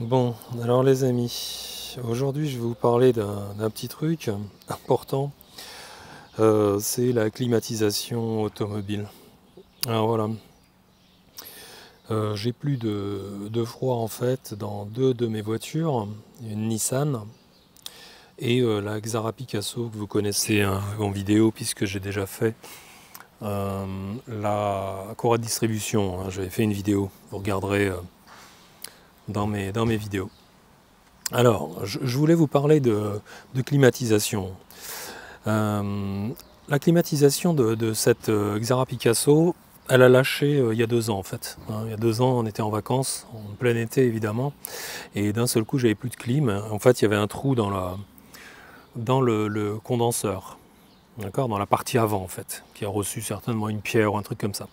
Bon, alors les amis, aujourd'hui je vais vous parler d'un petit truc important, c'est la climatisation automobile. Alors voilà, j'ai plus de froid en fait dans deux de mes voitures, une Nissan et la Xara Picasso que vous connaissez hein, en vidéo puisque j'ai déjà fait la Cora Distribution, hein, j'avais fait une vidéo, vous regarderez dans mes vidéos. Alors, je voulais vous parler de climatisation. Euh, la climatisation de cette Xara Picasso, elle a lâché il y a 2 ans en fait. Hein, il y a 2 ans, on était en vacances, en plein été évidemment, et d'un seul coup, j'avais plus de clim. En fait, il y avait un trou dans le condenseur, d'accord, dans la partie avant en fait, qui a reçu certainement une pierre ou un truc comme ça.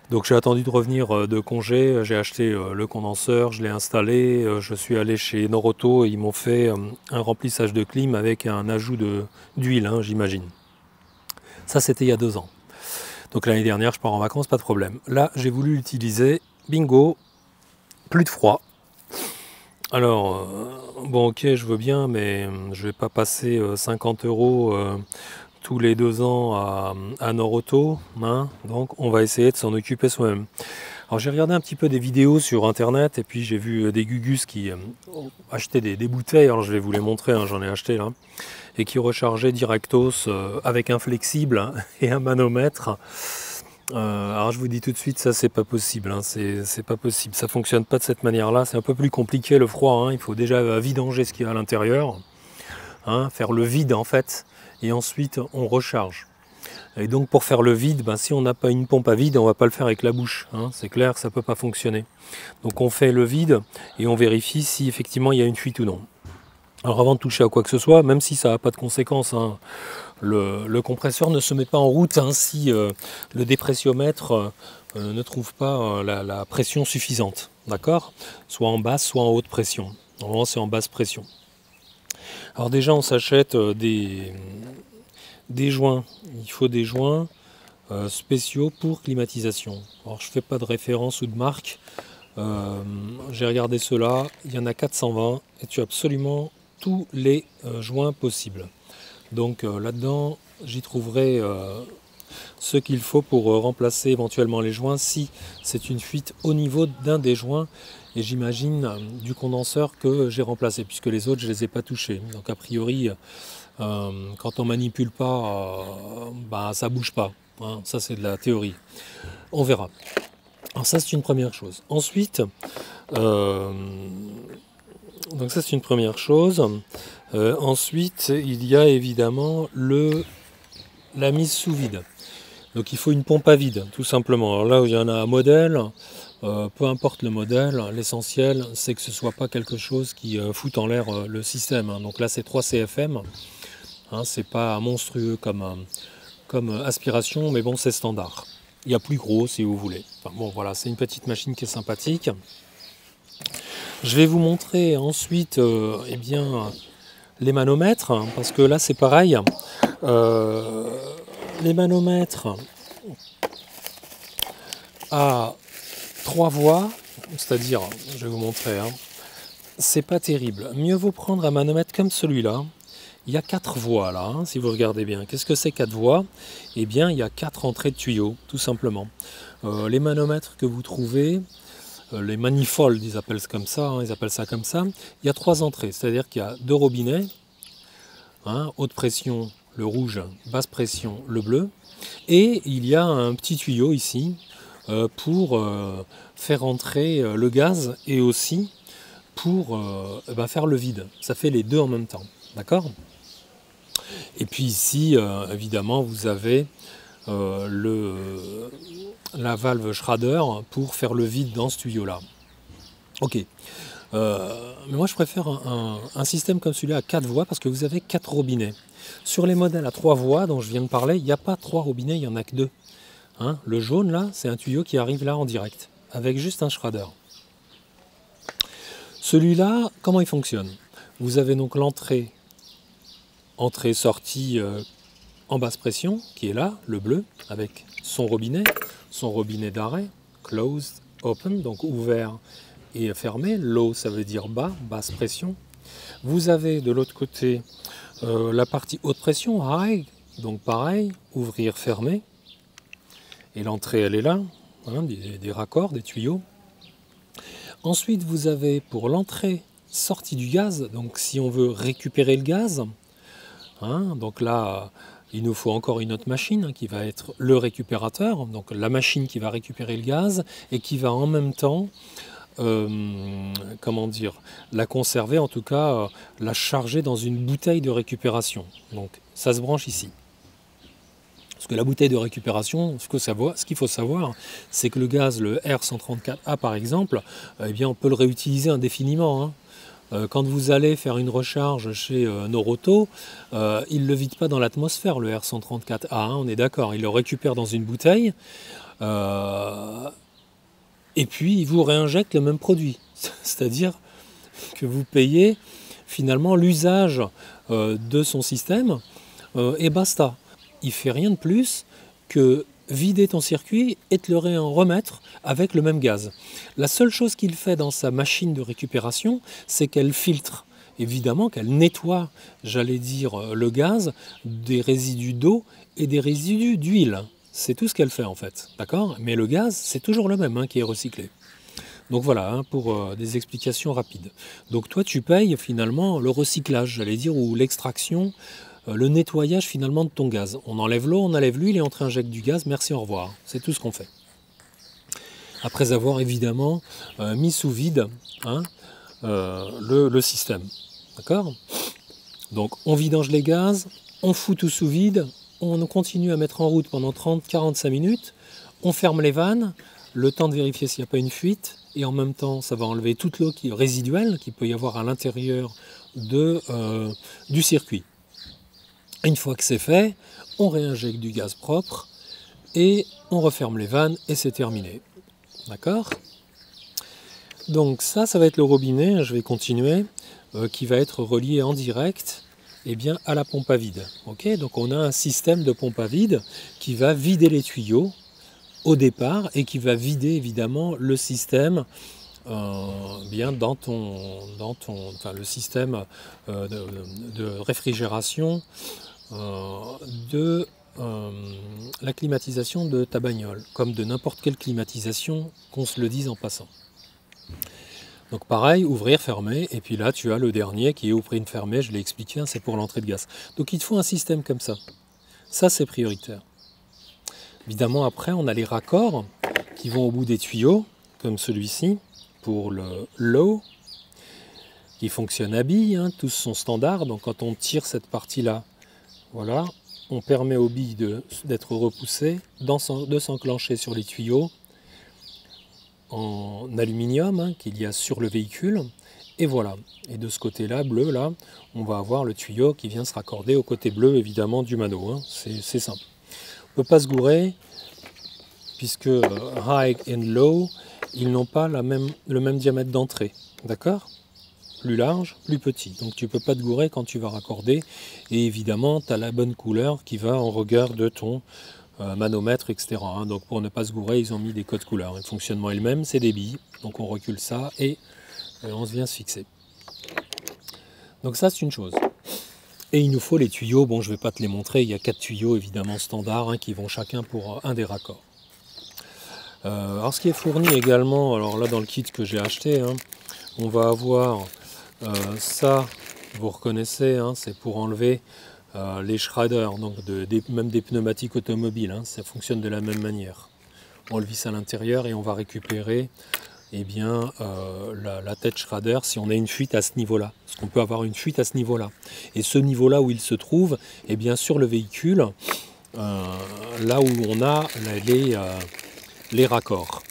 Donc j'ai attendu de revenir de congé, j'ai acheté le condenseur, je l'ai installé, je suis allé chez Noroto et ils m'ont fait un remplissage de clim avec un ajout d'huile, hein, j'imagine. Ça c'était il y a 2 ans. Donc l'année dernière je pars en vacances, pas de problème. Là j'ai voulu l'utiliser, bingo, plus de froid. Alors, bon ok je veux bien, mais je vais pas passer 50 euros tous les 2 ans à Noroto, hein, donc on va essayer de s'en occuper soi-même. Alors j'ai regardé un petit peu des vidéos sur internet et puis j'ai vu des gugus qui achetaient des bouteilles, alors je vais vous les montrer, hein, j'en ai acheté là, et qui rechargeaient directos avec un flexible hein, et un manomètre. Alors je vous dis tout de suite, ça c'est pas possible, hein, c'est pas possible, ça fonctionne pas de cette manière-là, c'est un peu plus compliqué le froid, hein, il faut déjà vidanger ce qu'il y a à l'intérieur, hein, faire le vide en fait, et ensuite on recharge. Et donc pour faire le vide, ben, si on n'a pas une pompe à vide, on ne va pas le faire avec la bouche. Hein, c'est clair que ça ne peut pas fonctionner. Donc on fait le vide et on vérifie si effectivement il y a une fuite ou non. Alors avant de toucher à quoi que ce soit, même si ça n'a pas de conséquences, hein, le compresseur ne se met pas en route hein, si le dépressiomètre ne trouve pas la pression suffisante. D'accord? Soit en basse, soit en haute pression. Normalement c'est en basse pression. Alors déjà on s'achète des joints. Il faut des joints spéciaux pour climatisation. Alors je ne fais pas de référence ou de marque. J'ai regardé cela, il y en a 420 et tu as absolument tous les joints possibles. Donc là-dedans, j'y trouverai ce qu'il faut pour remplacer éventuellement les joints si c'est une fuite au niveau d'un des joints et j'imagine du condenseur que j'ai remplacé puisque les autres je ne les ai pas touchés. Donc a priori, quand on manipule pas, bah, ça bouge pas. Hein, ça c'est de la théorie. On verra. Alors ça c'est une première chose. Ensuite, euh, donc ça c'est une première chose. Ensuite, il y a évidemment la mise sous vide. Donc il faut une pompe à vide, tout simplement. Alors là où il y en a un modèle, peu importe le modèle, l'essentiel c'est que ce ne soit pas quelque chose qui foute en l'air le système. Hein. Donc là c'est 3 CFM, hein, c'est pas monstrueux comme aspiration, mais bon c'est standard. Il y a plus gros si vous voulez. Enfin, bon voilà, c'est une petite machine qui est sympathique. Je vais vous montrer ensuite eh bien, les manomètres, hein, parce que là c'est pareil. Euh, les manomètres à 3 voies, c'est-à-dire, je vais vous montrer, hein, c'est pas terrible. Mieux vaut prendre un manomètre comme celui-là. Il y a 4 voies là, hein, si vous regardez bien. Qu'est-ce que c'est 4 voies? Eh bien, il y a 4 entrées de tuyaux, tout simplement. Les manomètres que vous trouvez, les manifolds, ils appellent ça comme ça, hein, ils appellent ça comme ça. Il y a 3 entrées, c'est-à-dire qu'il y a 2 robinets, hein, haute pression, le rouge, basse pression, le bleu. Et il y a un petit tuyau ici pour faire entrer le gaz et aussi pour faire le vide. Ça fait les deux en même temps. D'accord? Et puis ici, évidemment, vous avez la valve Schrader pour faire le vide dans ce tuyau-là. Ok. Mais moi, je préfère un système comme celui-là à 4 voies parce que vous avez 4 robinets. Sur les modèles à 3 voies dont je viens de parler, il n'y a pas 3 robinets, il n'y en a que 2. Hein, le jaune, là, c'est un tuyau qui arrive là en direct, avec juste un Schrader. Celui-là, comment il fonctionne? Vous avez donc l'entrée, entrée-sortie en basse pression, qui est là, le bleu, avec son robinet d'arrêt, closed, open, donc ouvert est fermé. Low, ça veut dire bas, basse pression. Vous avez de l'autre côté la partie haute pression, high, donc pareil, ouvrir, fermer. Et l'entrée, elle est là, hein, des raccords, des tuyaux. Ensuite, vous avez pour l'entrée, sortie du gaz, donc si on veut récupérer le gaz, hein, donc là, il nous faut encore une autre machine hein, qui va être le récupérateur, donc la machine qui va récupérer le gaz et qui va en même temps comment dire, la conserver, en tout cas la charger dans une bouteille de récupération. Donc ça se branche ici. Parce que la bouteille de récupération, ce qu'il faut savoir, c'est que le gaz, le R134A par exemple, eh bien on peut le réutiliser indéfiniment. Hein. Quand vous allez faire une recharge chez Noroto, il ne le vide pas dans l'atmosphère, le R134A, hein, on est d'accord, il le récupère dans une bouteille. Et puis, il vous réinjecte le même produit. C'est-à-dire que vous payez finalement l'usage de son système et basta. Il ne fait rien de plus que vider ton circuit et te le remettre avec le même gaz. La seule chose qu'il fait dans sa machine de récupération, c'est qu'elle filtre. Évidemment qu'elle nettoie, j'allais dire, le gaz des résidus d'eau et des résidus d'huile. C'est tout ce qu'elle fait en fait, d'accord? Mais le gaz, c'est toujours le même hein, qui est recyclé. Donc voilà, hein, pour des explications rapides. Donc toi, tu payes finalement le recyclage, j'allais dire, ou l'extraction, le nettoyage finalement de ton gaz. On enlève l'eau, on enlève l'huile et on te réinjecte du gaz, merci, au revoir. C'est tout ce qu'on fait. Après avoir évidemment mis sous vide hein, le système, d'accord? Donc on vidange les gaz, on fout tout sous vide, on continue à mettre en route pendant 30-45 minutes, on ferme les vannes, le temps de vérifier s'il n'y a pas une fuite, et en même temps ça va enlever toute l'eau résiduelle qu'il peut y avoir à l'intérieur du circuit. Une fois que c'est fait, on réinjecte du gaz propre, et on referme les vannes, et c'est terminé. D'accord? Donc ça va être le robinet, je vais continuer, qui va être relié en direct eh bien, à la pompe à vide. Okay, donc on a un système de pompe à vide qui va vider les tuyaux au départ et qui va vider évidemment le système bien dans le système de réfrigération de la climatisation de ta bagnole, comme de n'importe quelle climatisation, qu'on se le dise en passant. Donc pareil, ouvrir, fermer, et puis là tu as le dernier qui est ouvrir, fermer, je l'ai expliqué, hein, c'est pour l'entrée de gaz. Donc il te faut un système comme ça. Ça c'est prioritaire. Évidemment après on a les raccords qui vont au bout des tuyaux, comme celui-ci, pour le low, qui fonctionne à billes, hein, tous sont standards, donc quand on tire cette partie-là, voilà, on permet aux billes d'être repoussées, de s'enclencher sur les tuyaux, en aluminium hein, qu'il y a sur le véhicule, et voilà. Et de ce côté-là, bleu, là, on va avoir le tuyau qui vient se raccorder au côté bleu, évidemment, du mano. Hein. C'est simple. On ne peut pas se gourer, puisque high and low, ils n'ont pas le même diamètre d'entrée. D'accord? Plus large, plus petit. Donc tu ne peux pas te gourer quand tu vas raccorder. Et évidemment, tu as la bonne couleur qui va en regard de ton manomètre, etc. Hein. Donc pour ne pas se gourer, ils ont mis des codes couleurs. Le fonctionnement est le même, c'est des billes. Donc on recule ça et on vient se fixer. Donc ça c'est une chose. Et il nous faut les tuyaux. Bon, je ne vais pas te les montrer. Il y a 4 tuyaux évidemment standards hein, qui vont chacun pour un des raccords. Alors ce qui est fourni également, alors là dans le kit que j'ai acheté, hein, on va avoir ça, vous reconnaissez, hein, c'est pour enlever les shredders, donc même des pneumatiques automobiles, hein, ça fonctionne de la même manière. On le visse à l'intérieur et on va récupérer eh bien, la tête shredder si on a une fuite à ce niveau-là. Parce qu'on peut avoir une fuite à ce niveau-là. Et ce niveau-là où il se trouve, eh bien, sur le véhicule, là où on a les raccords.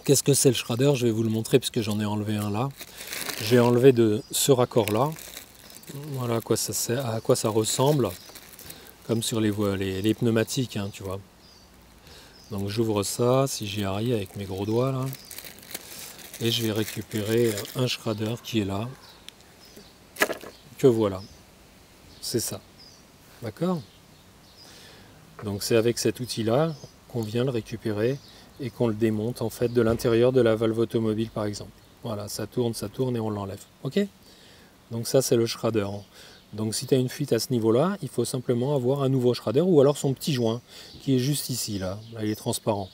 Qu'est-ce que c'est le shredder? Je vais vous le montrer puisque j'en ai enlevé un là. J'ai enlevé de ce raccord-là. Voilà à quoi ça ressemble, comme sur les pneumatiques, hein, tu vois. Donc j'ouvre ça, si j'y arrive avec mes gros doigts là, et je vais récupérer un shredder qui est là, que voilà, c'est ça, d'accord? Donc c'est avec cet outil-là qu'on vient le récupérer et qu'on le démonte en fait de l'intérieur de la valve automobile par exemple. Voilà, ça tourne et on l'enlève. Ok? Donc ça c'est le shredder. Donc si tu as une fuite à ce niveau-là, il faut simplement avoir un nouveau shredder ou alors son petit joint qui est juste ici, là il est transparent.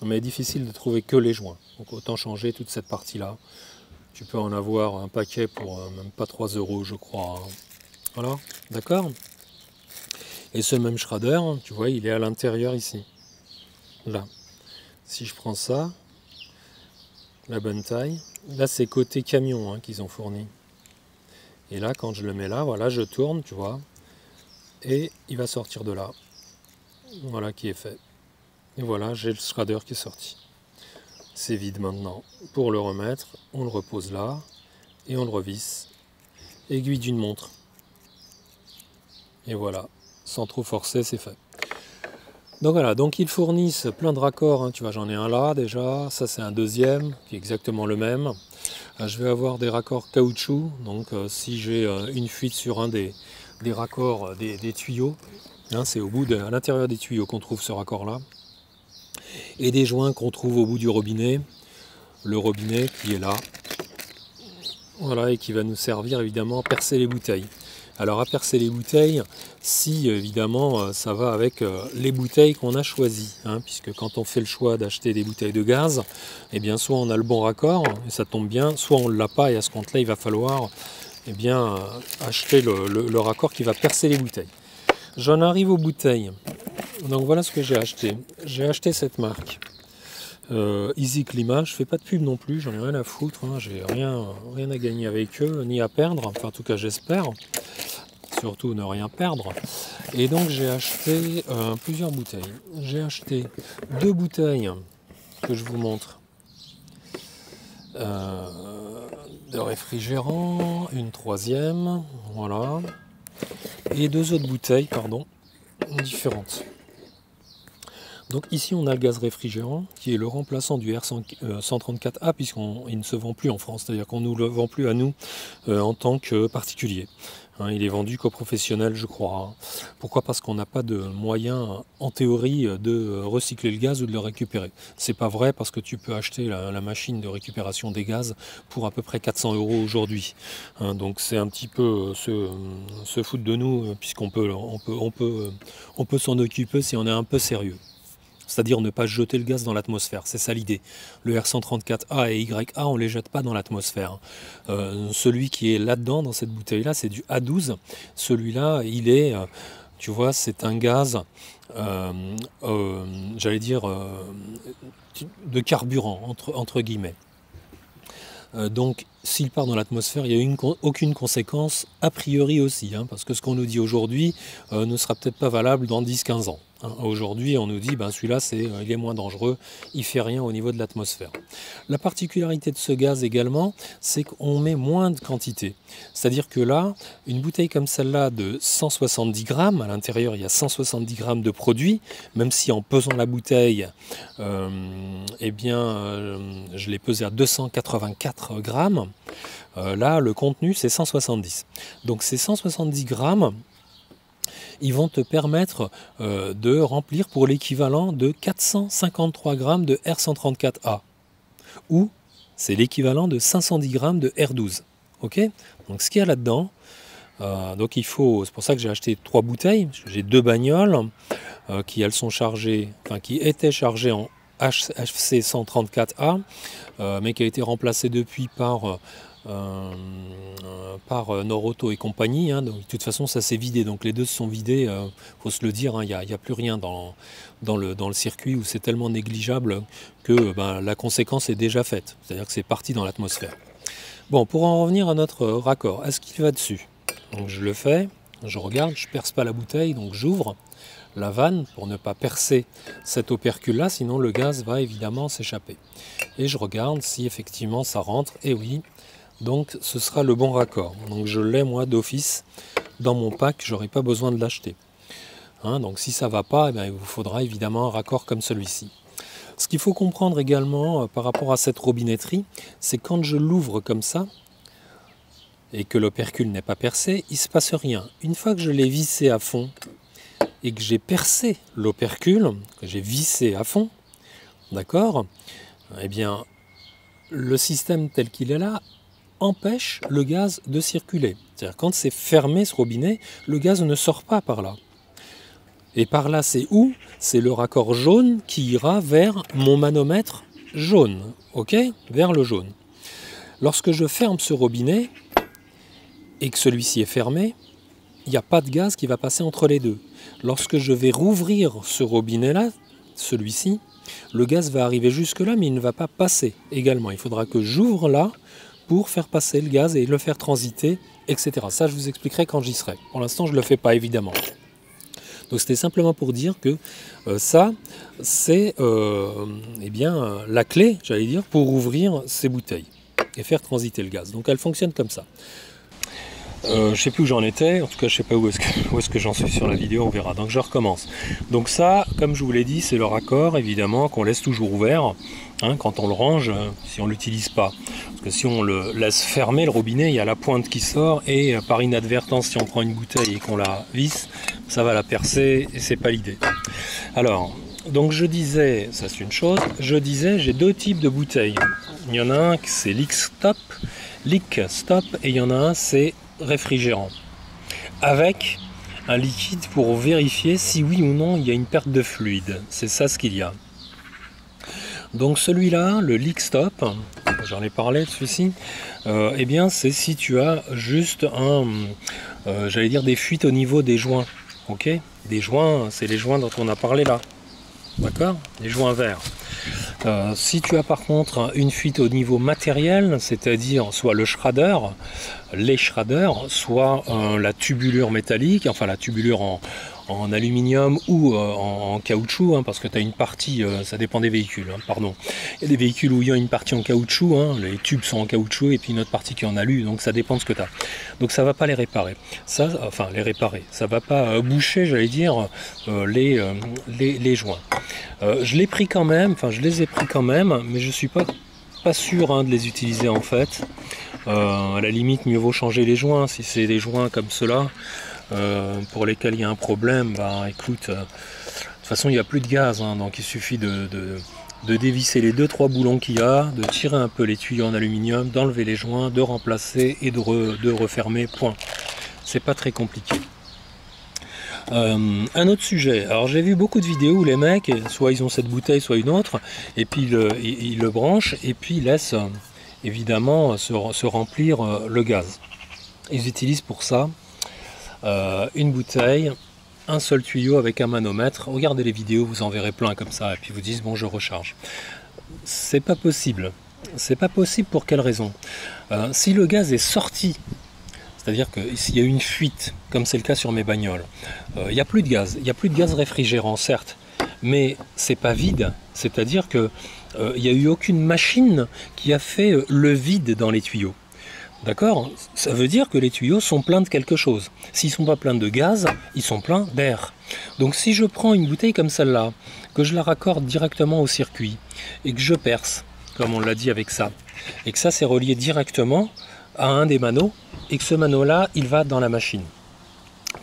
Mais difficile de trouver que les joints. Donc autant changer toute cette partie-là. Tu peux en avoir un paquet pour même pas 3 € je crois. Voilà, d'accord? Et ce même shredder, tu vois, il est à l'intérieur ici. Là. Si je prends ça, la bonne taille, là c'est côté camion qu'ils ont fourni. Et là, quand je le mets là, voilà, je tourne, tu vois, et il va sortir de là. Voilà qui est fait. Et voilà, j'ai le shredder qui est sorti. C'est vide maintenant. Pour le remettre, on le repose là, et on le revisse. Aiguille d'une montre. Et voilà, sans trop forcer, c'est fait. Donc voilà, donc ils fournissent plein de raccords, tu vois, j'en ai un là déjà, ça c'est un deuxième, qui est exactement le même. Je vais avoir des raccords caoutchouc, donc si j'ai une fuite sur un des raccords des tuyaux, c'est à l'intérieur des tuyaux qu'on trouve ce raccord là, et des joints qu'on trouve au bout du robinet, le robinet qui est là, voilà, et qui va nous servir évidemment à percer les bouteilles. Alors à percer les bouteilles, si évidemment ça va avec les bouteilles qu'on a choisies, puisque quand on fait le choix d'acheter des bouteilles de gaz, eh bien soit on a le bon raccord, et ça tombe bien, soit on ne l'a pas, et à ce compte-là il va falloir acheter le raccord qui va percer les bouteilles. J'en arrive aux bouteilles, donc voilà ce que j'ai acheté. J'ai acheté cette marque. Easy Climat, je fais pas de pub non plus, j'en ai rien à foutre, j'ai rien à gagner avec eux, ni à perdre, enfin en tout cas j'espère, surtout ne rien perdre. Et donc j'ai acheté plusieurs bouteilles. J'ai acheté 2 bouteilles que je vous montre de réfrigérant, une troisième, voilà, et 2 autres bouteilles, pardon, différentes. Donc ici on a le gaz réfrigérant qui est le remplaçant du R134A puisqu'il ne se vend plus en France, c'est-à-dire qu'on ne nous le vend plus à nous en tant que particulier. Il est vendu qu'aux professionnels je crois. Pourquoi? Parce qu'on n'a pas de moyen en théorie de recycler le gaz ou de le récupérer. C'est pas vrai parce que tu peux acheter la machine de récupération des gaz pour à peu près 400 € aujourd'hui. Donc c'est un petit peu se foutre de nous puisqu'on peut s'en occuper si on est un peu sérieux. C'est-à-dire ne pas jeter le gaz dans l'atmosphère, c'est ça l'idée. Le R134A et YA, on ne les jette pas dans l'atmosphère. Celui qui est là-dedans, dans cette bouteille-là, c'est du A12. Celui-là, il est, tu vois, c'est un gaz, j'allais dire, de carburant, entre guillemets. Donc, s'il part dans l'atmosphère, il n'y a aucune conséquence, a priori aussi, parce que ce qu'on nous dit aujourd'hui ne sera peut-être pas valable dans 10-15 ans. Aujourd'hui, on nous dit celui-là, il est moins dangereux, il ne fait rien au niveau de l'atmosphère. La particularité de ce gaz également, c'est qu'on met moins de quantité. C'est-à-dire que là, une bouteille comme celle-là de 170 grammes, à l'intérieur il y a 170 grammes de produit, même si en pesant la bouteille, je l'ai pesé à 284 grammes, là le contenu c'est 170. Donc ces 170 grammes, ils vont te permettre de remplir pour l'équivalent de 453 grammes de R134A. Ou c'est l'équivalent de 510 grammes de R12. Ok? Donc ce qu'il y a là-dedans, c'est pour ça que j'ai acheté 3 bouteilles, j'ai 2 bagnoles qui étaient chargées en HC 134A, mais qui a été remplacé depuis par Norauto et compagnie, donc de toute façon ça s'est vidé, donc les deux se sont vidés, faut se le dire, il n'y a plus rien dans le circuit où c'est tellement négligeable que la conséquence est déjà faite, c'est-à-dire que c'est parti dans l'atmosphère. Bon, pour en revenir à notre raccord, est-ce qu'il va dessus? Donc je le fais, je regarde, je perce pas la bouteille, donc j'ouvre la vanne pour ne pas percer cet opercule là, sinon le gaz va évidemment s'échapper. Et je regarde si effectivement ça rentre, et oui, donc ce sera le bon raccord. Donc je l'ai moi d'office dans mon pack, j'aurai pas besoin de l'acheter. Donc si ça ne va pas, il vous faudra évidemment un raccord comme celui-ci. Ce qu'il faut comprendre également par rapport à cette robinetterie, c'est quand je l'ouvre comme ça, et que l'opercule n'est pas percé, il ne se passe rien. Une fois que je l'ai vissé à fond, et que j'ai percé l'opercule, que j'ai vissé à fond, d'accord, eh bien, le système tel qu'il est là empêche le gaz de circuler. C'est-à-dire quand c'est fermé ce robinet, le gaz ne sort pas par là. Et par là, c'est où? C'est le raccord jaune qui ira vers mon manomètre jaune, ok? Vers le jaune. Lorsque je ferme ce robinet et que celui-ci est fermé, il n'y a pas de gaz qui va passer entre les deux. Lorsque je vais rouvrir ce robinet-là, celui-ci, le gaz va arriver jusque-là, mais il ne va pas passer également. Il faudra que j'ouvre là pour faire passer le gaz et le faire transiter, etc. Ça, je vous expliquerai quand j'y serai. Pour l'instant, je ne le fais pas, évidemment. Donc, c'était simplement pour dire que ça, c'est eh bien, la clé, j'allais dire, pour ouvrir ces bouteilles et faire transiter le gaz. Donc, elle fonctionne comme ça. Je ne sais plus où j'en étais, en tout cas je ne sais pas où est-ce que j'en suis sur la vidéo, on verra. Donc je recommence. Donc ça, comme je vous l'ai dit, c'est le raccord évidemment qu'on laisse toujours ouvert hein, quand on le range, si on ne l'utilise pas. Parce que si on le laisse fermer le robinet, il y a la pointe qui sort et par inadvertance, si on prend une bouteille et qu'on la visse, ça va la percer et c'est pas l'idée. Alors, donc je disais, ça c'est une chose, je disais j'ai deux types de bouteilles. Il y en a un c'est leak stop et il y en a un c'est réfrigérant, avec un liquide pour vérifier si oui ou non il y a une perte de fluide. C'est ça ce qu'il y a. Donc celui-là, le leak stop, j'en ai parlé de celui-ci, eh bien c'est si tu as juste j'allais dire des fuites au niveau des joints, ok? Des joints, c'est les joints dont on a parlé là, d'accord? Les joints verts. Si tu as par contre une fuite au niveau matériel, c'est-à-dire soit le shredder, les shredders, soit la tubulure métallique, enfin la tubulure en aluminium ou en caoutchouc, hein, parce que tu as une partie, ça dépend des véhicules, hein, pardon. Il y a des véhicules où il y a une partie en caoutchouc, hein, les tubes sont en caoutchouc et puis une autre partie qui est en alu, donc ça dépend de ce que tu as. Donc ça ne va pas les réparer. Ça, enfin les réparer, ça ne va pas boucher, j'allais dire, les joints. Je l'ai pris quand même, enfin je les ai pris quand même, mais je ne suis pas sûr hein, de les utiliser en fait. À la limite, mieux vaut changer les joints. Si c'est des joints comme ceux-là, pour lesquels il y a un problème, bah écoute, de toute façon il n'y a plus de gaz, hein, donc il suffit de dévisser les 2-3 boulons qu'il y a, de tirer un peu les tuyaux en aluminium, d'enlever les joints, de remplacer et de refermer, point. C'est pas très compliqué. Un autre sujet, alors j'ai vu beaucoup de vidéos où les mecs, soit ils ont cette bouteille, soit une autre, et puis ils le branchent, et puis ils laissent évidemment se remplir le gaz. Ils utilisent pour ça une bouteille, un seul tuyau avec un manomètre. Regardez les vidéos, vous en verrez plein comme ça, et puis vous dites bon je recharge. C'est pas possible. C'est pas possible pour quelle raison? Si le gaz est sorti, c'est-à-dire que s'il y a une fuite, comme c'est le cas sur mes bagnoles, il n'y a plus de gaz. Il n'y a plus de gaz réfrigérant, certes, mais c'est pas vide. C'est-à-dire que il n'y a eu aucune machine qui a fait le vide dans les tuyaux. D'accord? Ça veut dire que les tuyaux sont pleins de quelque chose. S'ils ne sont pas pleins de gaz, ils sont pleins d'air. Donc si je prends une bouteille comme celle-là, que je la raccorde directement au circuit, et que je perce, comme on l'a dit avec ça, et que ça c'est relié directement à un des manos, et que ce mano-là, il va dans la machine.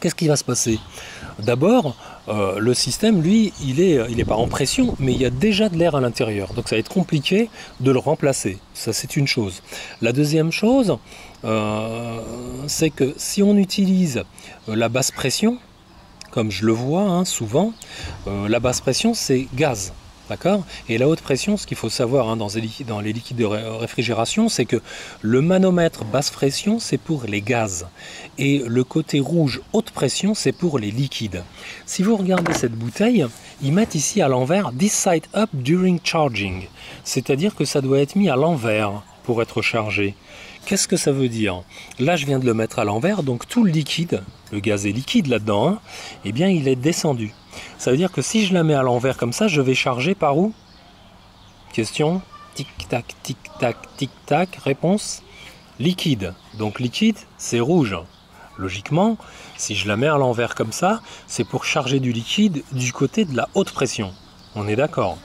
Qu'est-ce qui va se passer? D'abord, le système, lui, il est pas en pression, mais il y a déjà de l'air à l'intérieur. Donc ça va être compliqué de le remplacer. Ça, c'est une chose. La deuxième chose, c'est que si on utilise la basse pression, comme je le vois hein, souvent, la basse pression, c'est gaz. D'accord? Et la haute pression, ce qu'il faut savoir hein, dans les liquides de réfrigération, c'est que le manomètre basse pression, c'est pour les gaz. Et le côté rouge haute pression, c'est pour les liquides. Si vous regardez cette bouteille, ils mettent ici à l'envers « This side up during charging ». C'est-à-dire que ça doit être mis à l'envers pour être chargé. Qu'est-ce que ça veut dire? Là, je viens de le mettre à l'envers, donc tout le liquide, le gaz est liquide là-dedans, hein, eh bien, il est descendu. Ça veut dire que si je la mets à l'envers comme ça, je vais charger par où? Question. Tic-tac, tic-tac, tic-tac. Réponse. Liquide. Donc liquide, c'est rouge. Logiquement, si je la mets à l'envers comme ça, c'est pour charger du liquide du côté de la haute pression. On est d'accord?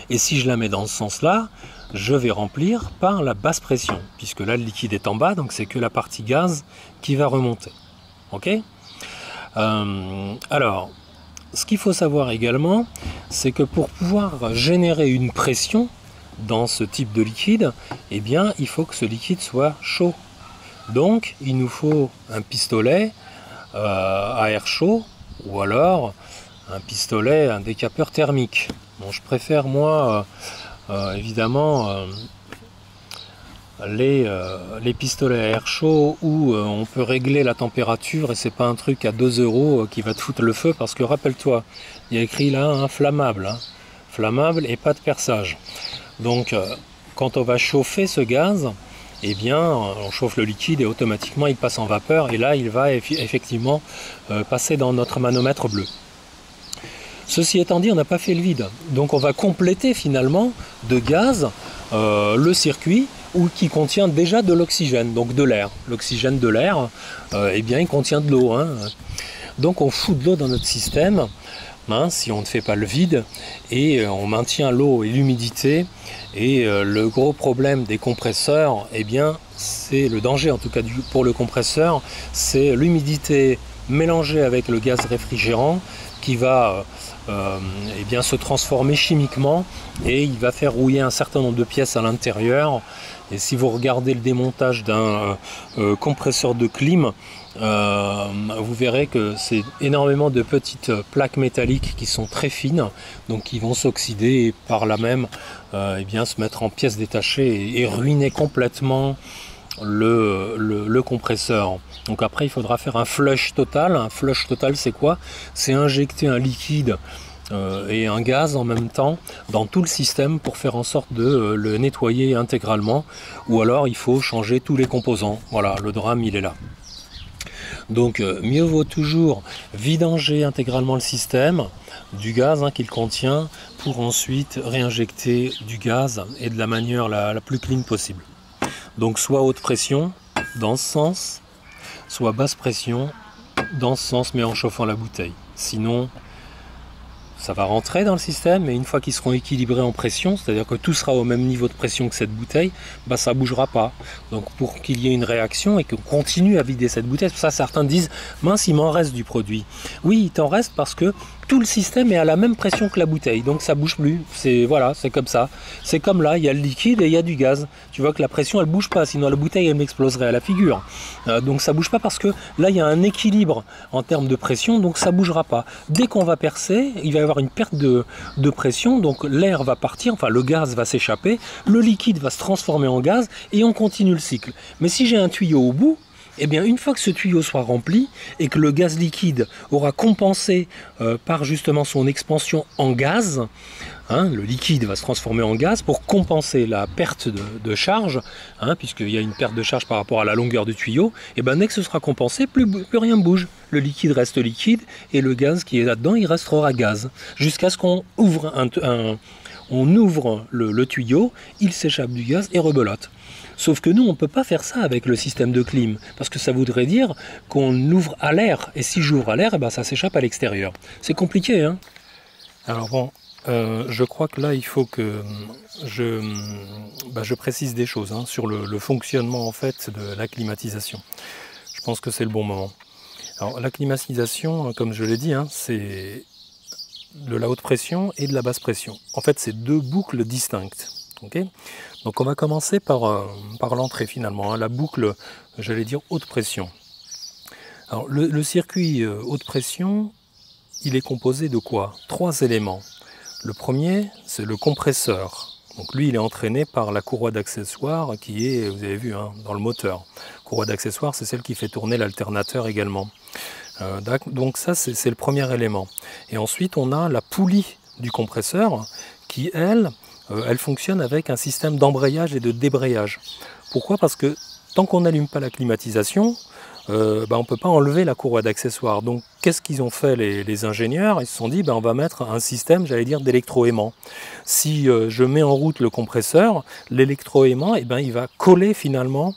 Et si je la mets dans ce sens-là, je vais remplir par la basse pression, puisque là le liquide est en bas, donc c'est que la partie gaz qui va remonter. Ok? Alors, ce qu'il faut savoir également, c'est que pour pouvoir générer une pression dans ce type de liquide, eh bien, il faut que ce liquide soit chaud. Donc, il nous faut un pistolet à air chaud ou alors un pistolet, un décapeur thermique. Bon, je préfère moi, évidemment, les pistolets à air chaud où on peut régler la température et c'est pas un truc à 2 € qui va te foutre le feu, parce que rappelle-toi, il y a écrit là inflammable, hein, flammable et pas de perçage. Donc quand on va chauffer ce gaz, eh bien on chauffe le liquide et automatiquement il passe en vapeur et là il va effectivement passer dans notre manomètre bleu. Ceci étant dit, on n'a pas fait le vide, donc on va compléter finalement de gaz le circuit qui contient déjà de l'oxygène, donc de l'air. L'oxygène de l'air, eh bien il contient de l'eau, hein. Donc on fout de l'eau dans notre système, hein, si on ne fait pas le vide, et on maintient l'eau et l'humidité. Et le gros problème des compresseurs, eh bien c'est le danger en tout cas pour le compresseur, c'est l'humidité mélangée avec le gaz réfrigérant qui va eh bien, se transformer chimiquement et il va faire rouiller un certain nombre de pièces à l'intérieur. Et si vous regardez le démontage d'un compresseur de clim, vous verrez que c'est énormément de petites plaques métalliques qui sont très fines, donc qui vont s'oxyder et par là même eh bien, se mettre en pièces détachées et ruiner complètement le compresseur. Donc après il faudra faire un flush total. Un flush total, c'est quoi? C'est injecter un liquide et un gaz en même temps dans tout le système pour faire en sorte de le nettoyer intégralement, ou alors il faut changer tous les composants. Voilà, le drame il est là. Donc mieux vaut toujours vidanger intégralement le système du gaz qu'il contient pour ensuite réinjecter du gaz et de la manière la plus clean possible. Donc soit haute pression dans ce sens, soit basse pression dans ce sens, mais en chauffant la bouteille. Sinon, ça va rentrer dans le système, et une fois qu'ils seront équilibrés en pression, c'est-à-dire que tout sera au même niveau de pression que cette bouteille, bah ça ne bougera pas. Donc pour qu'il y ait une réaction et qu'on continue à vider cette bouteille, c'est pour ça que certains disent « mince, il m'en reste du produit ». Oui, il t'en reste parce que tout le système est à la même pression que la bouteille, donc ça bouge plus. C'est voilà, c'est comme ça. C'est comme là, il y a le liquide et il y a du gaz. Tu vois que la pression elle bouge pas, sinon la bouteille elle m'exploserait à la figure. Donc ça bouge pas parce que là il y a un équilibre en termes de pression, donc ça bougera pas. Dès qu'on va percer, il va y avoir une perte de pression, donc l'air va partir, enfin le gaz va s'échapper, le liquide va se transformer en gaz et on continue le cycle. Mais si j'ai un tuyau au bout, eh bien, une fois que ce tuyau sera rempli et que le gaz liquide aura compensé par justement son expansion en gaz, hein, le liquide va se transformer en gaz pour compenser la perte de charge, hein, puisqu'il y a une perte de charge par rapport à la longueur du tuyau, et ben dès que ce sera compensé, plus rien ne bouge. Le liquide reste liquide et le gaz qui est là-dedans, il restera gaz, jusqu'à ce qu'on ouvre le tuyau, il s'échappe du gaz et rebelote. Sauf que nous, on ne peut pas faire ça avec le système de clim, parce que ça voudrait dire qu'on ouvre à l'air, et si j'ouvre à l'air, eh ben, ça s'échappe à l'extérieur. C'est compliqué, hein? Alors bon, je crois que là, il faut que je précise des choses hein, sur le fonctionnement en fait de la climatisation. Je pense que c'est le bon moment. Alors la climatisation, comme je l'ai dit, hein, c'est de la haute pression et de la basse pression. En fait, c'est deux boucles distinctes. Okay, donc on va commencer par l'entrée finalement, hein, la boucle, j'allais dire haute pression. Alors le circuit haute pression, il est composé de quoi? 3 éléments. Le premier, c'est le compresseur. Donc lui, il est entraîné par la courroie d'accessoires qui est, vous avez vu, hein, dans le moteur. Courroie d'accessoires, c'est celle qui fait tourner l'alternateur également. Donc ça, c'est le premier élément. Et ensuite, on a la poulie du compresseur qui, elle fonctionne avec un système d'embrayage et de débrayage. Pourquoi? Parce que tant qu'on n'allume pas la climatisation, on ne peut pas enlever la courroie d'accessoires. Donc qu'est-ce qu'ils ont fait les ingénieurs? Ils se sont dit on va mettre un système, j'allais dire, d'électroaimant. Si je mets en route le compresseur, l'électroaimant, il va coller finalement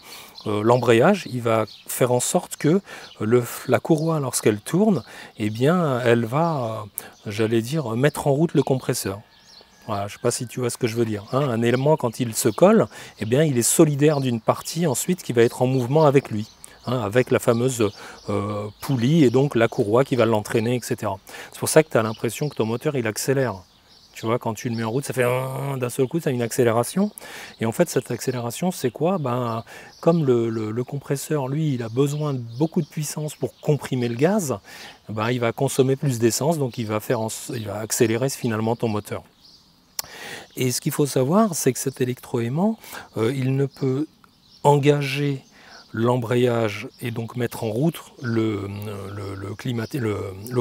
l'embrayage, il va faire en sorte que la courroie, lorsqu'elle tourne, elle va, j'allais dire, mettre en route le compresseur. Voilà, je ne sais pas si tu vois ce que je veux dire. Hein, un élément, quand il se colle, il est solidaire d'une partie ensuite qui va être en mouvement avec lui. hein, avec la fameuse poulie et donc la courroie qui va l'entraîner, etc. C'est pour ça que tu as l'impression que ton moteur il accélère. Tu vois, quand tu le mets en route, ça fait d'un seul coup, ça a une accélération. Et en fait, cette accélération, c'est quoi? Ben, comme le compresseur, lui, il a besoin de beaucoup de puissance pour comprimer le gaz, ben, il va consommer plus d'essence, donc il va accélérer finalement ton moteur. Et ce qu'il faut savoir, c'est que cet électroaimant, il ne peut engager l'embrayage et donc mettre en route le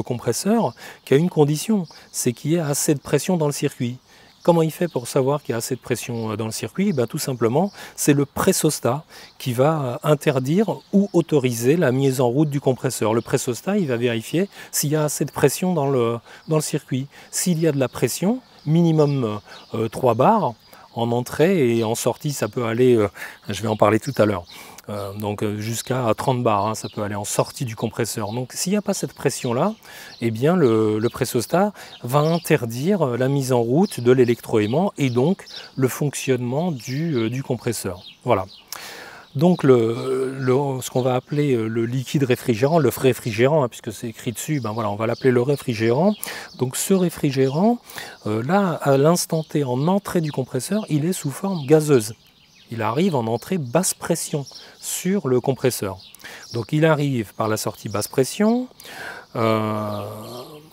compresseur qu'à une condition, c'est qu'il y ait assez de pression dans le circuit. Comment il fait pour savoir qu'il y a assez de pression dans le circuit? Ben, tout simplement, c'est le pressostat qui va interdire ou autoriser la mise en route du compresseur. Le pressostat, il va vérifier s'il y a assez de pression dans le circuit. S'il y a de la pression, minimum 3 bars en entrée, et en sortie, ça peut aller, je vais en parler tout à l'heure, donc jusqu'à 30 bars, hein, ça peut aller en sortie du compresseur. Donc s'il n'y a pas cette pression-là, eh bien le pressostat va interdire la mise en route de l'électroaimant et donc le fonctionnement du compresseur. Voilà. Donc ce qu'on va appeler le liquide réfrigérant, le réfrigérant, hein, puisque c'est écrit dessus, ben voilà, on va l'appeler le réfrigérant. Donc ce réfrigérant, là, à l'instant T, en entrée du compresseur, il est sous forme gazeuse. Il arrive en entrée basse pression sur le compresseur. Donc il arrive par la sortie basse pression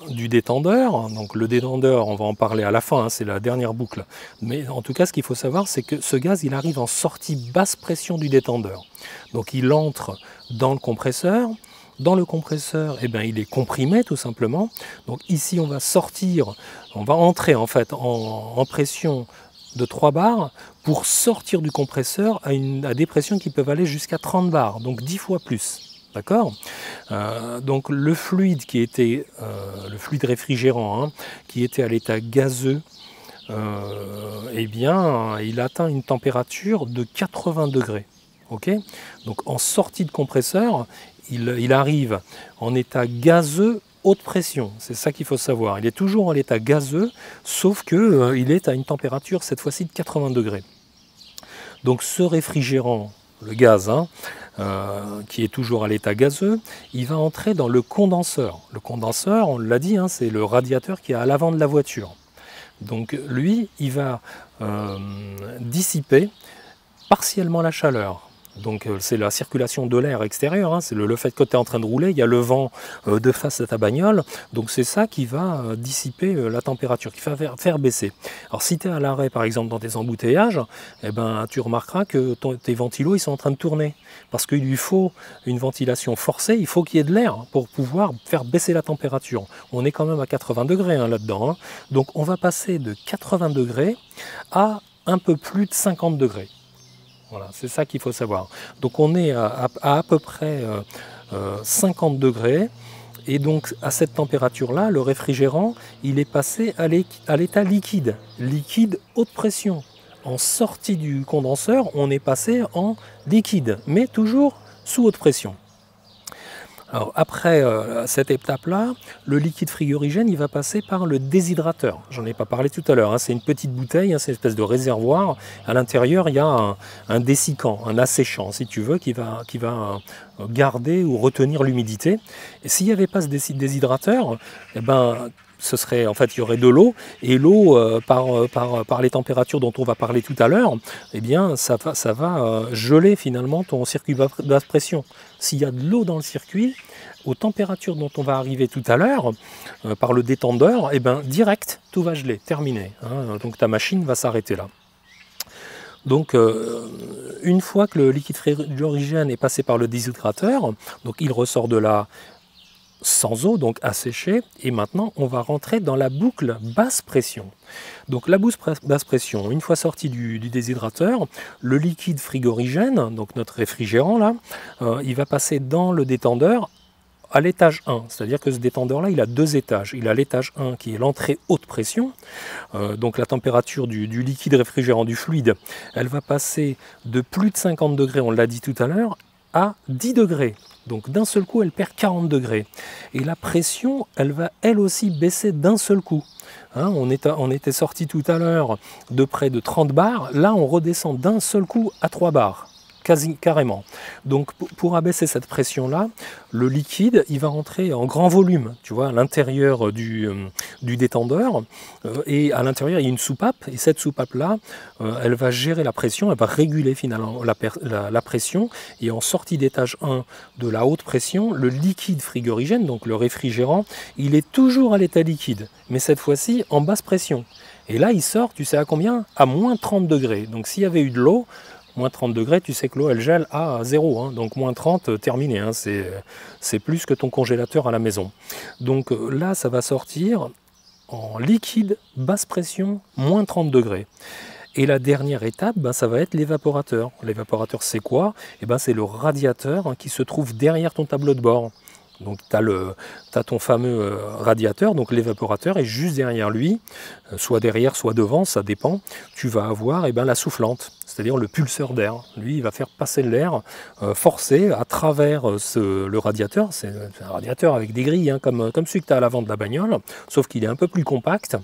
du détendeur. Donc le détendeur, on va en parler à la fin, hein, c'est la dernière boucle. Mais en tout cas, ce qu'il faut savoir, c'est que ce gaz, il arrive en sortie basse pression du détendeur. Donc il entre dans le compresseur. Dans le compresseur, eh bien, il est comprimé tout simplement. Donc ici, on va entrer en fait en pression de 3 bars pour sortir du compresseur à des pressions qui peuvent aller jusqu'à 30 bars, donc 10 fois plus. D'accord? Donc le fluide qui était, le fluide réfrigérant, hein, qui était à l'état gazeux, eh bien, il atteint une température de 80 degrés. Okay? Donc en sortie de compresseur, il arrive en état gazeux haute pression, c'est ça qu'il faut savoir. Il est toujours en état gazeux, sauf qu'il est à une température cette fois-ci de 80 degrés. Donc ce réfrigérant, le gaz, hein, qui est toujours à l'état gazeux, il va entrer dans le condenseur. Le condenseur, on l'a dit, hein, c'est le radiateur qui est à l'avant de la voiture. Donc lui, il va dissiper partiellement la chaleur. Donc c'est la circulation de l'air extérieur, hein, c'est le fait que tu es en train de rouler, il y a le vent de face à ta bagnole, donc c'est ça qui va dissiper la température, qui va faire baisser. Alors si tu es à l'arrêt par exemple dans tes embouteillages, eh ben, tu remarqueras que tes ventilos ils sont en train de tourner, parce qu'il lui faut une ventilation forcée, il faut qu'il y ait de l'air pour pouvoir faire baisser la température. On est quand même à 80 degrés hein, là-dedans, hein. Donc on va passer de 80 degrés à un peu plus de 50 degrés. Voilà, c'est ça qu'il faut savoir. Donc on est à peu près 50 degrés, et donc à cette température-là, le réfrigérant, il est passé à l'état liquide, liquide haute pression. En sortie du condenseur, on est passé en liquide, mais toujours sous haute pression. Alors après cette étape-là, le liquide frigorigène, il va passer par le déshydrateur. J'en ai pas parlé tout à l'heure, hein. C'est une petite bouteille, hein, c'est une espèce de réservoir. À l'intérieur, il y a un dessicant, un asséchant, si tu veux, qui va garder ou retenir l'humidité. Et s'il n'y avait pas ce déshydrateur, eh ben, ce serait, en fait, il y aurait de l'eau, et l'eau, par les températures dont on va parler tout à l'heure, eh bien, ça va geler finalement ton circuit basse pression. S'il y a de l'eau dans le circuit, aux températures dont on va arriver tout à l'heure, par le détendeur, eh bien, direct, tout va geler, terminé, hein, donc ta machine va s'arrêter là. Donc, une fois que le liquide frigorigène est passé par le déshydrateur, donc il ressort de là sans eau, donc asséché, et maintenant on va rentrer dans la boucle basse pression. Donc la boucle basse pression, une fois sorti du déshydrateur, le liquide frigorigène, donc notre réfrigérant là, il va passer dans le détendeur à l'étage 1, c'est-à-dire que ce détendeur-là, il a 2 étages. Il a l'étage 1 qui est l'entrée haute pression, donc la température du liquide réfrigérant, du fluide, elle va passer de plus de 50 degrés, on l'a dit tout à l'heure, à 10 degrés. Donc d'un seul coup, elle perd 40 degrés. Et la pression, elle va elle aussi baisser d'un seul coup. Hein, on était sorti tout à l'heure de près de 30 bars. Là, on redescend d'un seul coup à 3 bars. quasi carrément. Donc pour abaisser cette pression-là, le liquide il va rentrer en grand volume, tu vois, à l'intérieur du détendeur, et à l'intérieur il y a une soupape, et cette soupape-là, elle va gérer la pression, elle va réguler finalement la pression, et en sortie d'étage 1 de la haute pression, le liquide frigorigène, donc le réfrigérant, il est toujours à l'état liquide, mais cette fois-ci en basse pression. Et là il sort, tu sais à combien? À moins 30 degrés. Donc s'il y avait eu de l'eau, moins 30 degrés, tu sais que l'eau elle gèle à 0, hein. Donc moins 30, terminé, hein. C'est plus que ton congélateur à la maison. Donc là ça va sortir en liquide basse pression, moins 30 degrés. Et la dernière étape, ben, ça va être l'évaporateur. L'évaporateur c'est quoi? Eh ben, c'est le radiateur, hein, qui se trouve derrière ton tableau de bord. Donc tu as ton fameux radiateur, donc l'évaporateur est juste derrière lui, soit derrière, soit devant, ça dépend. Tu vas avoir la soufflante, c'est-à-dire le pulseur d'air. Lui, il va faire passer l'air forcé à travers le radiateur. C'est un radiateur avec des grilles, hein, comme celui que tu as à l'avant de la bagnole, sauf qu'il est un peu plus compact.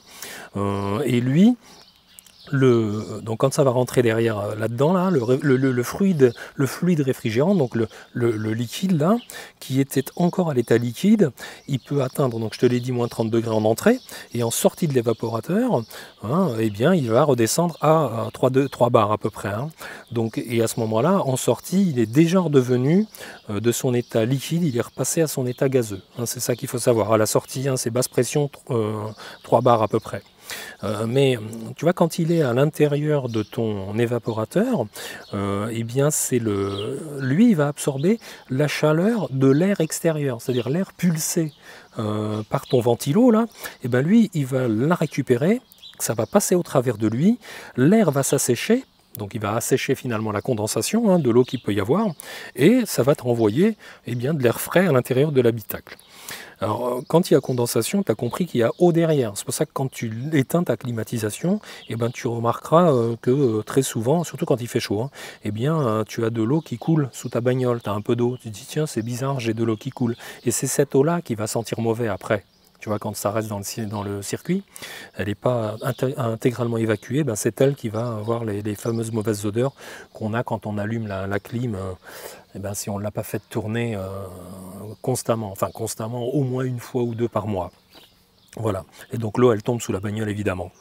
Et lui, donc quand ça va rentrer derrière là-dedans, là, le fluide réfrigérant, donc le liquide là, qui était encore à l'état liquide, il peut atteindre, donc je te l'ai dit, moins 30 degrés en entrée, et en sortie de l'évaporateur, hein, eh bien, il va redescendre à 3 bars à peu près. Hein. Donc, et à ce moment-là, en sortie, il est déjà redevenu de son état liquide, il est repassé à son état gazeux. Hein, c'est ça qu'il faut savoir. À la sortie, hein, c'est basse pression, 3 bars à peu près. Mais tu vois, quand il est à l'intérieur de ton évaporateur, eh bien lui il va absorber la chaleur de l'air extérieur, c'est-à-dire l'air pulsé par ton ventilo là, et ben lui il va la récupérer, ça va passer au travers de lui, l'air va s'assécher. Donc il va assécher finalement la condensation, hein, de l'eau qu'il peut y avoir, et ça va te renvoyer de l'air frais à l'intérieur de l'habitacle. Alors, quand il y a condensation, tu as compris qu'il y a eau derrière. C'est pour ça que quand tu éteins ta climatisation, tu remarqueras que très souvent, surtout quand il fait chaud, hein, tu as de l'eau qui coule sous ta bagnole. Tu as un peu d'eau. Tu te dis, tiens, c'est bizarre, j'ai de l'eau qui coule. Et c'est cette eau-là qui va sentir mauvais après. Tu vois, quand ça reste dans le circuit, elle n'est pas intégralement évacuée, c'est elle qui va avoir les fameuses mauvaises odeurs qu'on a quand on allume la clim. Si on ne l'a pas fait tourner constamment, au moins une fois ou deux par mois. Voilà. Et donc l'eau, elle tombe sous la bagnole, évidemment.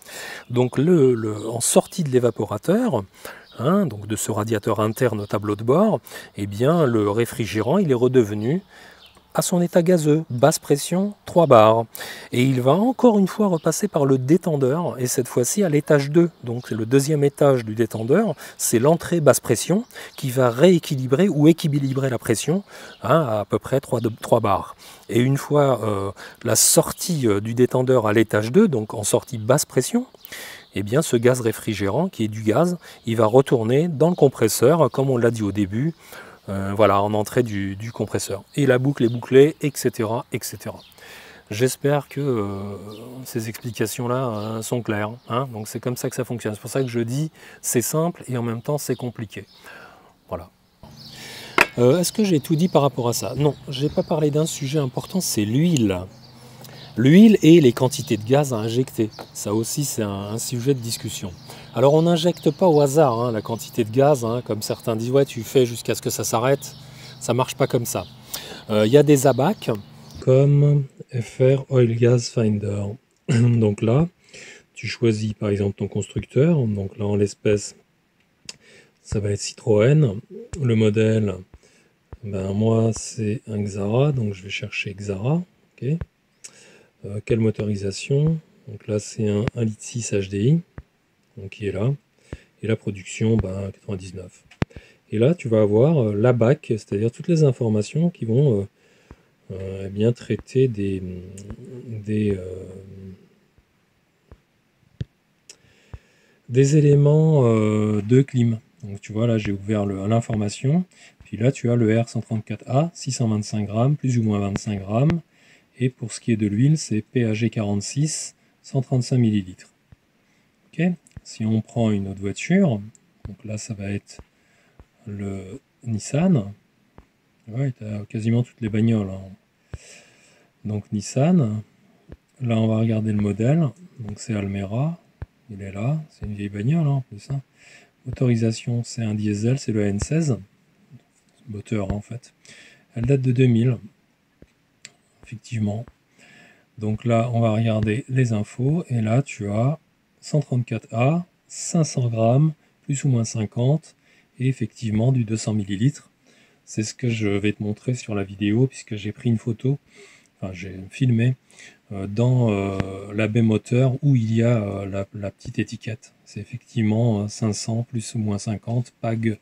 Donc en sortie de l'évaporateur, hein, donc de ce radiateur interne au tableau de bord, le réfrigérant, il est redevenu à son état gazeux, basse pression, 3 bars. Et il va encore une fois repasser par le détendeur, et cette fois-ci à l'étage 2. Donc le deuxième étage du détendeur, c'est l'entrée basse pression qui va rééquilibrer ou équilibrer la pression, hein, à peu près 3 bars. Et une fois la sortie du détendeur à l'étage 2, donc en sortie basse pression, ce gaz réfrigérant, qui est du gaz, il va retourner dans le compresseur, comme on l'a dit au début, en entrée du compresseur. Et la boucle est bouclée, etc. etc. J'espère que ces explications-là sont claires. Hein. Donc c'est comme ça que ça fonctionne. C'est pour ça que je dis c'est simple et en même temps c'est compliqué. Voilà. Est-ce que j'ai tout dit par rapport à ça? Non, je n'ai pas parlé d'un sujet important, c'est l'huile. L'huile et les quantités de gaz à injecter. Ça aussi c'est un sujet de discussion. Alors on n'injecte pas au hasard, hein, la quantité de gaz, hein, comme certains disent, ouais tu fais jusqu'à ce que ça s'arrête. Ça marche pas comme ça. Il y a des abacs comme FR Oil Gas Finder. Donc là, tu choisis par exemple ton constructeur. Donc là en l'espèce, ça va être Citroën. Le modèle, moi c'est un Xara, donc je vais chercher Xara. Okay. Quelle motorisation? Donc là c'est un 1,6 litre HDI. Donc qui est là, et la production 99. Et là tu vas avoir la BAC, c'est-à-dire toutes les informations qui vont traiter des éléments de clim. Donc tu vois là j'ai ouvert l'information, puis là tu as le R134A, 625 grammes, plus ou moins 25 grammes, et pour ce qui est de l'huile c'est PAG 46, 135 millilitres. Ok. Si on prend une autre voiture, donc là ça va être le Nissan, ouais, tu as quasiment toutes les bagnoles. Hein. Donc Nissan, là on va regarder le modèle, donc c'est Almera, il est là, c'est une vieille bagnole en plus. Hein. Autorisation, c'est un diesel, c'est le N16. Moteur en fait. Elle date de 2000. Effectivement. Donc là, on va regarder les infos. Et là, tu as 134A, 500 grammes, plus ou moins 50. Et effectivement, du 200 millilitres. C'est ce que je vais te montrer sur la vidéo, puisque j'ai pris une photo, enfin j'ai filmé, dans la baie moteur où il y a la petite étiquette. C'est effectivement 500 plus ou moins 50, PAG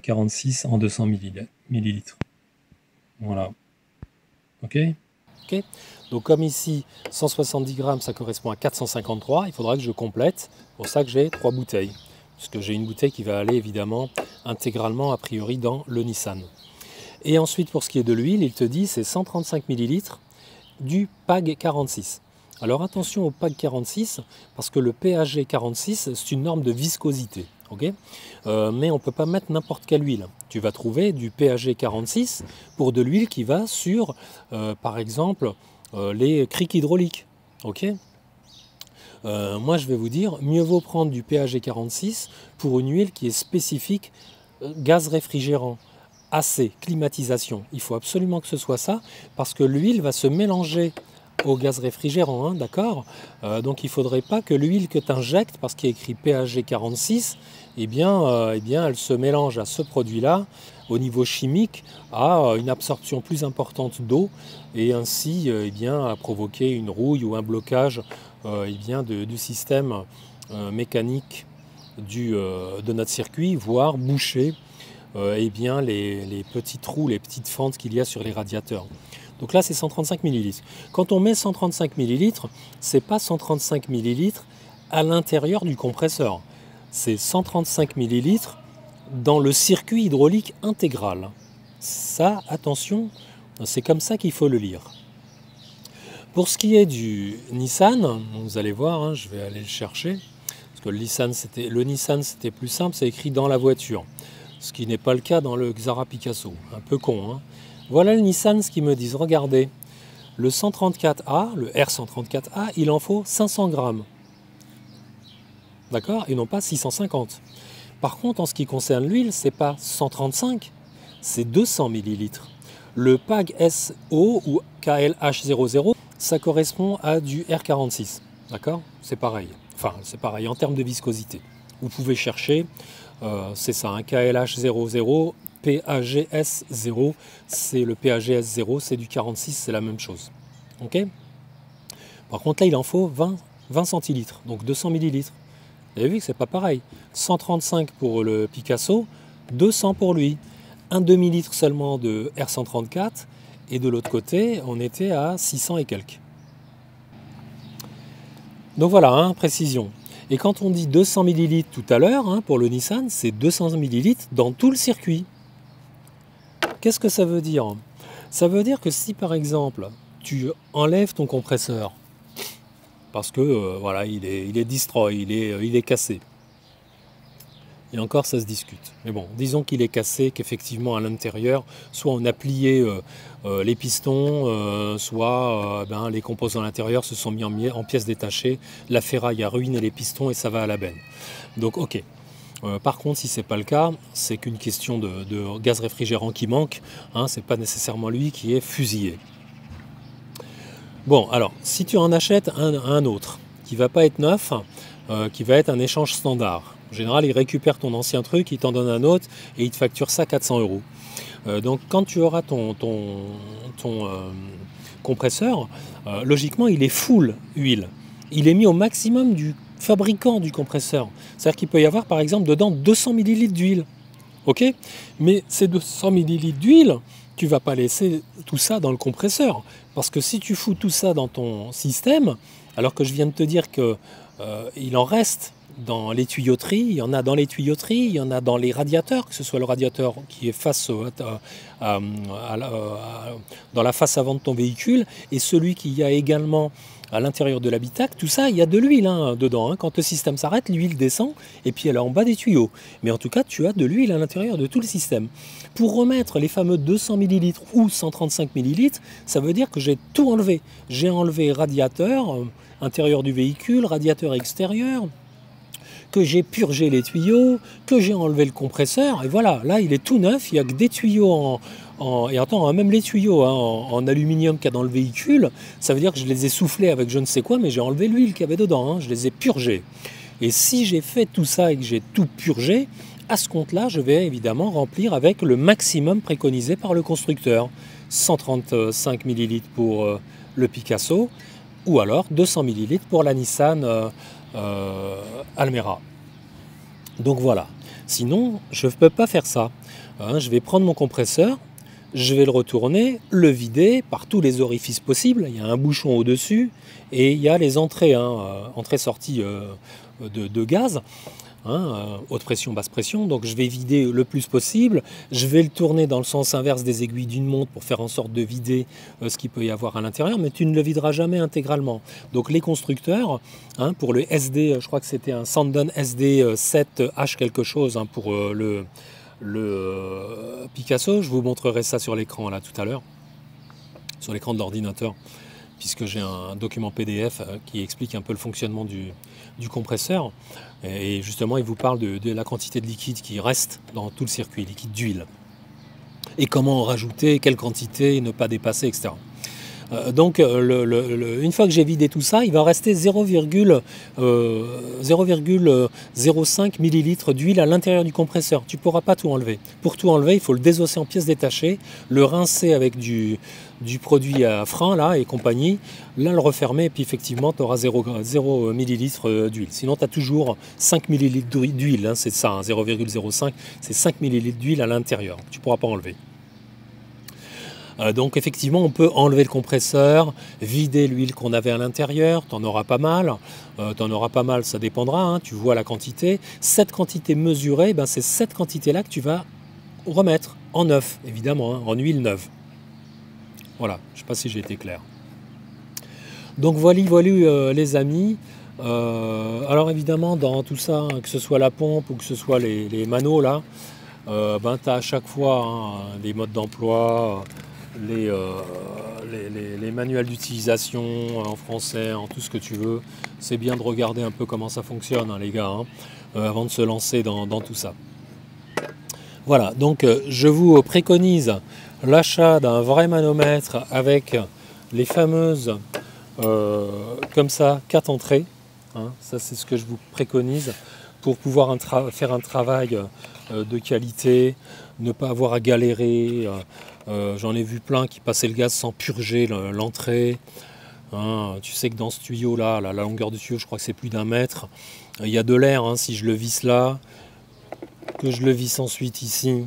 46 en 200 millilitres. Voilà. Ok. Ok. Donc comme ici, 170 grammes, ça correspond à 453, il faudra que je complète. C'est pour ça que j'ai 3 bouteilles. Puisque j'ai une bouteille qui va aller évidemment intégralement a priori dans le Nissan. Et ensuite pour ce qui est de l'huile, il te dit c'est 135 millilitres du PAG 46. Alors attention au PAG 46 parce que le PAG 46 c'est une norme de viscosité. Okay, mais on ne peut pas mettre n'importe quelle huile. Tu vas trouver du PAG 46 pour de l'huile qui va sur par exemple les criques hydrauliques. Okay, moi je vais vous dire, mieux vaut prendre du PAG 46 pour une huile qui est spécifique gaz réfrigérant, AC, climatisation. Il faut absolument que ce soit ça, parce que l'huile va se mélanger au gaz réfrigérant, hein, d'accord. Donc il ne faudrait pas que l'huile que tu injectes, parce qu'il y a écrit PAG 46, eh bien, elle se mélange à ce produit-là, au niveau chimique, à une absorption plus importante d'eau, et ainsi à provoquer une rouille ou un blocage du système mécanique de notre circuit, voire boucher les petits trous, les petites fentes qu'il y a sur les radiateurs. Donc là, c'est 135 millilitres. Quand on met 135 millilitres, ce n'est pas 135 millilitres à l'intérieur du compresseur. C'est 135 millilitres dans le circuit hydraulique intégral. Ça, attention, c'est comme ça qu'il faut le lire. Pour ce qui est du Nissan, vous allez voir, hein, je vais aller le chercher, parce que le Nissan c'était plus simple, c'est écrit dans la voiture, ce qui n'est pas le cas dans le Xara Picasso, un peu con. Hein. Voilà le Nissan, ce qu'ils me disent, regardez, le 134A, le R134A, il en faut 500 grammes. D'accord? Et non pas 650. Par contre, en ce qui concerne l'huile, c'est pas 135, c'est 200 millilitres. Le PAG SO ou KLH00, ça correspond à du R46. D'accord? C'est pareil. Enfin, c'est pareil en termes de viscosité. Vous pouvez chercher, c'est ça, un KLH00, PAGS0, c'est le PAGS0, c'est du 46, c'est la même chose. Ok? Par contre, là, il en faut 20 centilitres, donc 200 millilitres. Vous avez vu que c'est pas pareil. 135 pour le Picasso, 200 pour lui. Un demi-litre seulement de R134, et de l'autre côté, on était à 600 et quelques. Donc voilà, hein, précision. Et quand on dit 200 ml tout à l'heure, hein, pour le Nissan, c'est 200 ml dans tout le circuit. Qu'est-ce que ça veut dire? Ça veut dire que si par exemple, tu enlèves ton compresseur, parce que voilà, il est destroy, il est cassé. Et encore, ça se discute. Mais bon, disons qu'il est cassé, qu'effectivement à l'intérieur, soit on a plié les pistons, soit les composants à l'intérieur se sont mis en pièces détachées, la ferraille a ruiné les pistons et ça va à la benne. Donc ok. Par contre, si ce n'est pas le cas, c'est qu'une question de gaz réfrigérant qui manque, hein, ce n'est pas nécessairement lui qui est fusillé. Bon, alors, si tu en achètes un autre, qui ne va pas être neuf, qui va être un échange standard, en général, il récupère ton ancien truc, il t'en donne un autre et il te facture ça 400 €. Donc quand tu auras ton compresseur, logiquement, il est full huile. Il est mis au maximum du fabricant du compresseur. C'est-à-dire qu'il peut y avoir, par exemple, dedans 200 ml d'huile. Ok? Mais ces 200 ml d'huile, tu ne vas pas laisser tout ça dans le compresseur. Parce que si tu fous tout ça dans ton système, alors que je viens de te dire qu'il en reste dans les tuyauteries, il y en a dans les tuyauteries, il y en a dans les radiateurs, que ce soit le radiateur qui est face dans la face avant de ton véhicule et celui qui y a également à l'intérieur de l'habitacle, tout ça, il y a de l'huile dedans. Hein. Quand le système s'arrête, l'huile descend et puis elle est en bas des tuyaux. Mais en tout cas, tu as de l'huile à l'intérieur de tout le système. Pour remettre les fameux 200 ml ou 135 ml, ça veut dire que j'ai tout enlevé. J'ai enlevé radiateur intérieur du véhicule, radiateur extérieur, que j'ai purgé les tuyaux, que j'ai enlevé le compresseur, et voilà, là il est tout neuf, il n'y a que des tuyaux et attends, même les tuyaux en aluminium qu'il y a dans le véhicule, ça veut dire que je les ai soufflés avec je ne sais quoi, mais j'ai enlevé l'huile qu'il y avait dedans, je les ai purgés. Et si j'ai fait tout ça et que j'ai tout purgé, à ce compte-là, je vais évidemment remplir avec le maximum préconisé par le constructeur. 135 ml pour le Picasso, ou alors 200 ml pour la Nissan Almera. Donc voilà. Sinon, je ne peux pas faire ça. Je vais prendre mon compresseur, je vais le retourner, le vider par tous les orifices possibles. Il y a un bouchon au-dessus et il y a les entrées, entrées-sorties de gaz. Haute pression, basse pression, donc je vais vider le plus possible, je vais le tourner dans le sens inverse des aiguilles d'une montre pour faire en sorte de vider ce qu'il peut y avoir à l'intérieur, mais tu ne le videras jamais intégralement. Donc les constructeurs, pour le SD, je crois que c'était un Sandon SD 7H quelque chose pour le Picasso, je vous montrerai ça sur l'écran là tout à l'heure, sur l'écran de l'ordinateur, puisque j'ai un document PDF qui explique un peu le fonctionnement du compresseur. Et justement, il vous parle de la quantité de liquide qui reste dans tout le circuit, liquide d'huile. Et comment en rajouter, quelle quantité, ne pas dépasser, etc. Donc, une fois que j'ai vidé tout ça, il va rester 0,05 ml d'huile à l'intérieur du compresseur. Tu ne pourras pas tout enlever. Pour tout enlever, il faut le désosser en pièces détachées, le rincer avec du produit à frein là, et compagnie, là le refermer, et puis effectivement, tu auras 0 ml d'huile. Sinon, tu as toujours 5 ml d'huile, c'est ça, 0,05, c'est 5 ml d'huile à l'intérieur. Tu ne pourras pas enlever. Donc effectivement, on peut enlever le compresseur, vider l'huile qu'on avait à l'intérieur, tu en auras pas mal. Ça dépendra, tu vois la quantité. Cette quantité mesurée, c'est cette quantité-là que tu vas remettre en neuf, évidemment, en huile neuve. Voilà, je ne sais pas si j'ai été clair. Donc voilà les amis. Alors évidemment, dans tout ça, que ce soit la pompe ou que ce soit les manos, là, tu as à chaque fois des modes d'emploi, les manuels d'utilisation en français, en tout ce que tu veux. C'est bien de regarder un peu comment ça fonctionne, les gars, avant de se lancer dans tout ça. Voilà, donc je vous préconise l'achat d'un vrai manomètre avec les fameuses, comme ça, 4 entrées. Ça, c'est ce que je vous préconise pour pouvoir faire un travail de qualité, ne pas avoir à galérer. J'en ai vu plein qui passaient le gaz sans purger l'entrée. Tu sais que dans ce tuyau là, la longueur du tuyau, je crois que c'est plus d'1 mètre. Il y a de l'air, si je le visse là, que je le visse ensuite ici,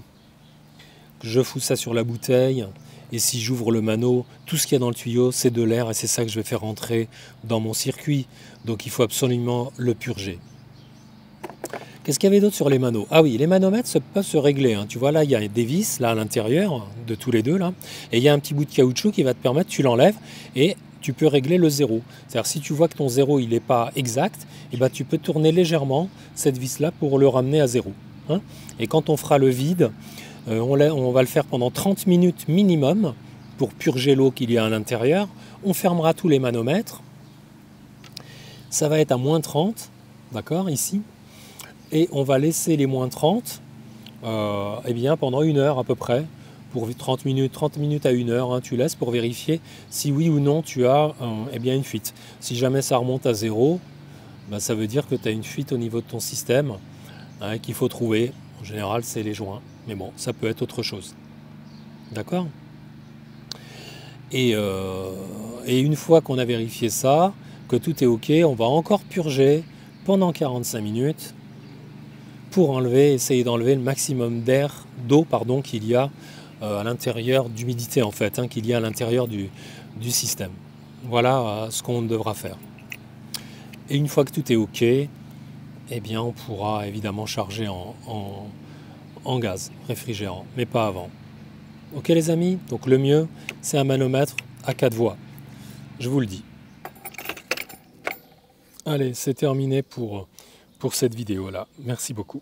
que je fous ça sur la bouteille, et si j'ouvre le mano, tout ce qu'il y a dans le tuyau, c'est de l'air, et c'est ça que je vais faire rentrer dans mon circuit. Donc il faut absolument le purger. Qu'est-ce qu'il y avait d'autre sur les manos? Ah oui, les manomètres peuvent se régler. Tu vois, là, il y a des vis là à l'intérieur de tous les deux, là, et il y a un petit bout de caoutchouc qui va te permettre, tu l'enlèves, et tu peux régler le zéro. C'est-à-dire, si tu vois que ton zéro, il n'est pas exact, tu peux tourner légèrement cette vis-là pour le ramener à zéro. Et quand on fera le vide, on va le faire pendant 30 minutes minimum pour purger l'eau qu'il y a à l'intérieur. On fermera tous les manomètres. Ça va être à moins 30, d'accord, ici. Et on va laisser les moins 30 pendant 1 heure à peu près, pour 30 minutes à 1 heure, tu laisses pour vérifier si oui ou non tu as une fuite. Si jamais ça remonte à 0, ça veut dire que tu as une fuite au niveau de ton système qu'il faut trouver. En général, c'est les joints, mais bon, ça peut être autre chose. D'accord ? Et une fois qu'on a vérifié ça, que tout est OK, on va encore purger pendant 45 minutes pour essayer d'enlever le maximum d'eau qu'il y a à l'intérieur, d'humidité en fait, qu'il y a à l'intérieur du système. Voilà ce qu'on devra faire. Et une fois que tout est OK, on pourra évidemment charger en gaz réfrigérant, mais pas avant. OK les amis? Donc le mieux, c'est un manomètre à 4 voies. Je vous le dis. Allez, c'est terminé pour cette vidéo-là. Merci beaucoup.